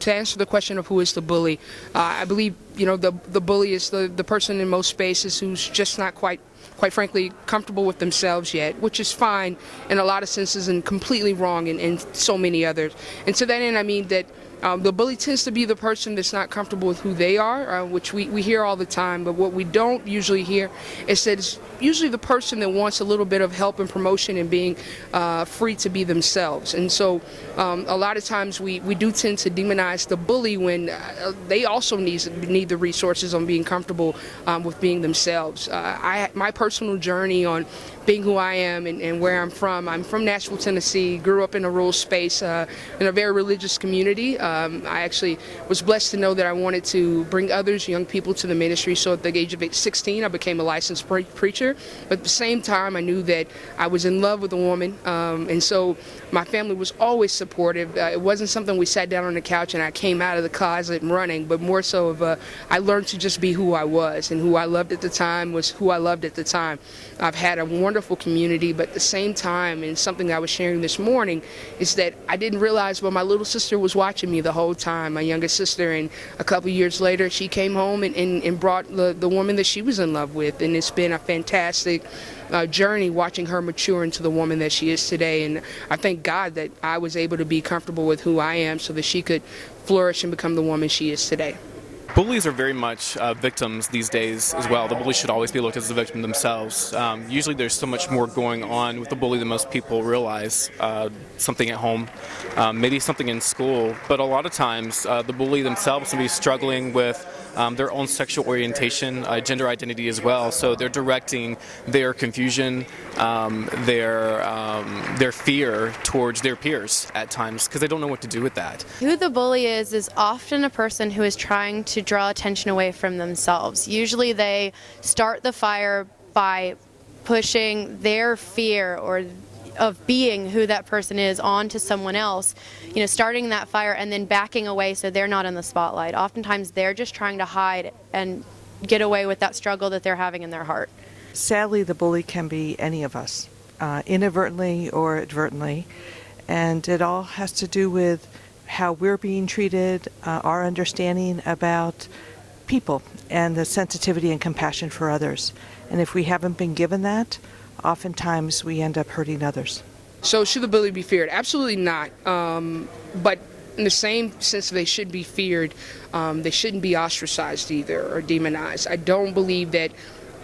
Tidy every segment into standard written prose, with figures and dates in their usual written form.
to answer the question of who is the bully, I believe, the bully is the person in most spaces who's just not quite frankly, comfortable with themselves yet, which is fine in a lot of senses and completely wrong in so many others. And to that end, I mean that the bully tends to be the person that's not comfortable with who they are, which we hear all the time, but what we don't usually hear is that it's usually the person that wants a little bit of help and promotion and being free to be themselves. And so a lot of times we do tend to demonize the bully when they also need the resources on being comfortable with being themselves. My personal journey on being who I am and where I'm from Nashville, Tennessee, grew up in a rural space in a very religious community. I actually was blessed to know that I wanted to bring others, young people, to the ministry, so at the age of 16 I became a licensed preacher. But at the same time I knew that I was in love with a woman, and so my family was always supportive. It wasn't something we sat down on the couch and I came out of the closet and running, but more so of I learned to just be who I was, and who I loved at the time was who I loved at the time. I've had a wonderful community, but at the same time, and something I was sharing this morning, is that I didn't realize, but my little sister was watching me the whole time, my youngest sister, and a couple years later she came home and brought the woman that she was in love with, and it's been a fantastic journey watching her mature into the woman that she is today. And I thank God that I was able to be comfortable with who I am so that she could flourish and become the woman she is today. Bullies are very much victims these days as well. The bully should always be looked at as a victim themselves. Usually there's so much more going on with the bully than most people realize. Something at home, maybe something in school, but a lot of times the bully themselves can be struggling with their own sexual orientation, gender identity as well. So they're directing their confusion, their fear towards their peers at times because they don't know what to do with that. Who the bully is often a person who is trying to draw attention away from themselves. Usually they start the fire by pushing their fear or of being who that person is onto someone else, starting that fire and then backing away so they're not in the spotlight. Oftentimes they're just trying to hide and get away with that struggle that they're having in their heart. Sadly, the bully can be any of us, inadvertently or advertently, and it all has to do with how we're being treated, our understanding about people, and the sensitivity and compassion for others. And if we haven't been given that, oftentimes we end up hurting others. So should the bully be feared? Absolutely not. But in the same sense they should be feared, they shouldn't be ostracized either or demonized. I don't believe that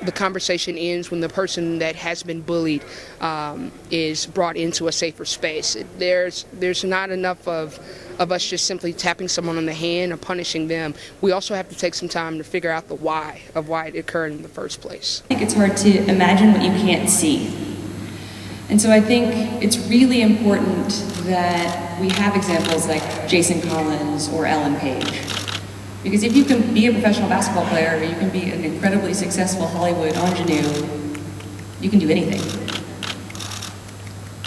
the conversation ends when the person that has been bullied is brought into a safer space. There's not enough of us just simply tapping someone on the hand or punishing them. We also have to take some time to figure out the why of why it occurred in the first place. I think it's hard to imagine what you can't see. And so I think it's really important that we have examples like Jason Collins or Ellen Page. Because if you can be a professional basketball player, or you can be an incredibly successful Hollywood ingenue, you can do anything.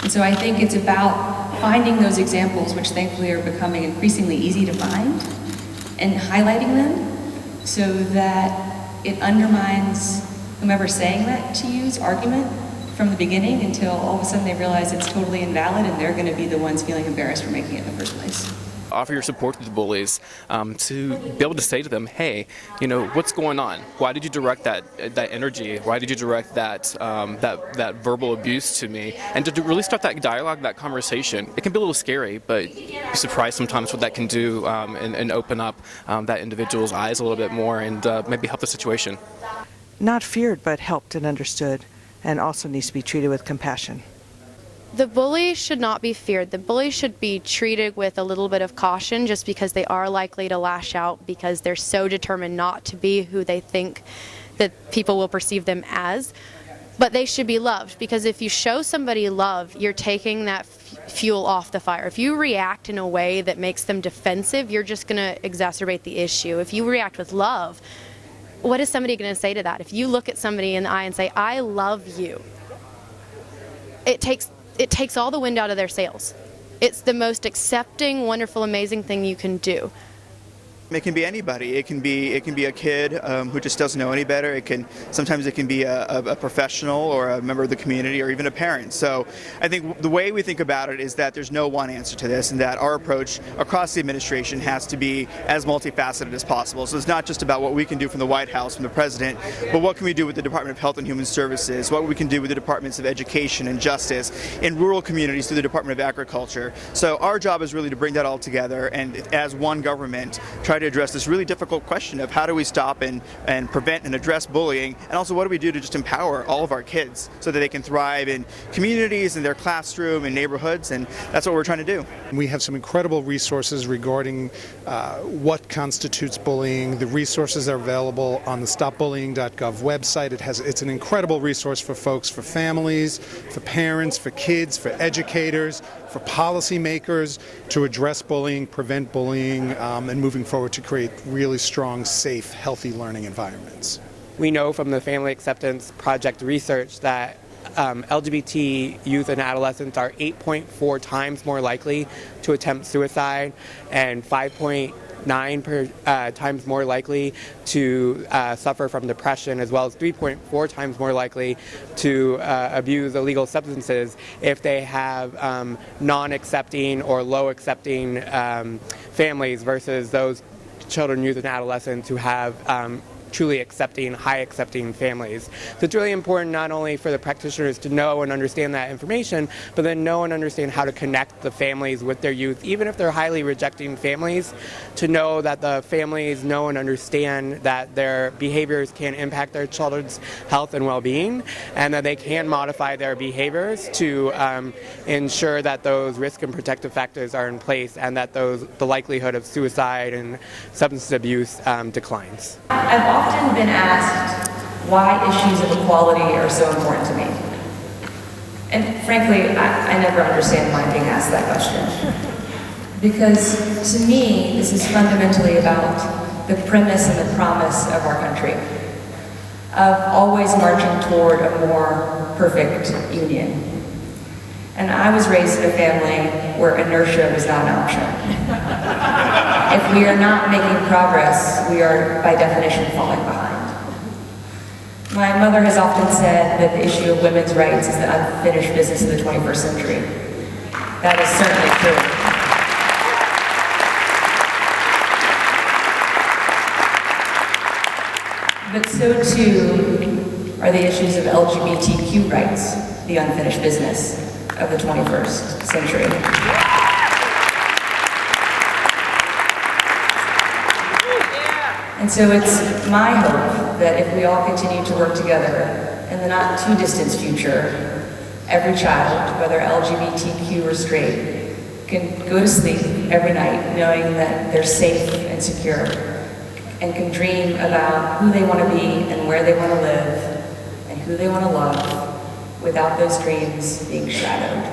And so I think it's about finding those examples, which thankfully are becoming increasingly easy to find, and highlighting them so that it undermines whomever's saying that to you's argument from the beginning until all of a sudden they realize it's totally invalid and they're going to be the ones feeling embarrassed for making it in the first place. Offer your support to the bullies, to be able to say to them, hey, what's going on? Why did you direct that energy? Why did you direct that verbal abuse to me? And to really start that dialogue, that conversation. It can be a little scary, but you're surprised sometimes what that can do and open up that individual's eyes a little bit more and maybe help the situation. Not feared, but helped and understood, and also needs to be treated with compassion. The bully should not be feared. The bully should be treated with a little bit of caution just because they are likely to lash out because they're so determined not to be who they think that people will perceive them as. But they should be loved because if you show somebody love, you're taking that fuel off the fire. If you react in a way that makes them defensive, you're just going to exacerbate the issue. If you react with love, what is somebody going to say to that? If you look at somebody in the eye and say, I love you, it takes all the wind out of their sails. It's the most accepting, wonderful, amazing thing you can do. It can be anybody. It can be a kid who just doesn't know any better. Sometimes it can be a professional or a member of the community or even a parent. So I think the way we think about it is that there's no one answer to this, and that our approach across the administration has to be as multifaceted as possible. So it's not just about what we can do from the White House, from the president, but what can we do with the Department of Health and Human Services, what we can do with the Departments of Education and Justice, in rural communities through the Department of Agriculture. So our job is really to bring that all together and, as one government, try to address this really difficult question of how do we stop and prevent and address bullying, and also what do we do to just empower all of our kids so that they can thrive in communities, in their classroom, in neighborhoods, and that's what we're trying to do. We have some incredible resources regarding what constitutes bullying. The resources are available on the stopbullying.gov website. It's an incredible resource for folks, for families, for parents, for kids, for educators, for policymakers to address bullying, prevent bullying, and moving forward to create really strong, safe, healthy learning environments. We know from the Family Acceptance Project research that LGBT youth and adolescents are 8.4 times more likely to attempt suicide and 5.9 times more likely to suffer from depression, as well as 3.4 times more likely to abuse illegal substances if they have non-accepting or low-accepting families versus those children, youth, and adolescents who have truly accepting, high accepting families. So it's really important not only for the practitioners to know and understand that information, but then know and understand how to connect the families with their youth, even if they're highly rejecting families, to know that the families know and understand that their behaviors can impact their children's health and well-being, and that they can modify their behaviors to ensure that those risk and protective factors are in place, and that the likelihood of suicide and substance abuse declines. I've often been asked why issues of equality are so important to me. And frankly, I never understand why I'm being asked that question. Because to me, this is fundamentally about the premise and the promise of our country, of always marching toward a more perfect union. And I was raised in a family where inertia was not an option. If we are not making progress, we are, by definition, falling behind. My mother has often said that the issue of women's rights is the unfinished business of the 21st century. That is certainly true. But so too are the issues of LGBTQ rights, the unfinished business of the 21st century. And so it's my hope that if we all continue to work together in the not too distant future, every child, whether LGBTQ or straight, can go to sleep every night knowing that they're safe and secure, and can dream about who they want to be and where they want to live and who they want to love, without those dreams being shadowed.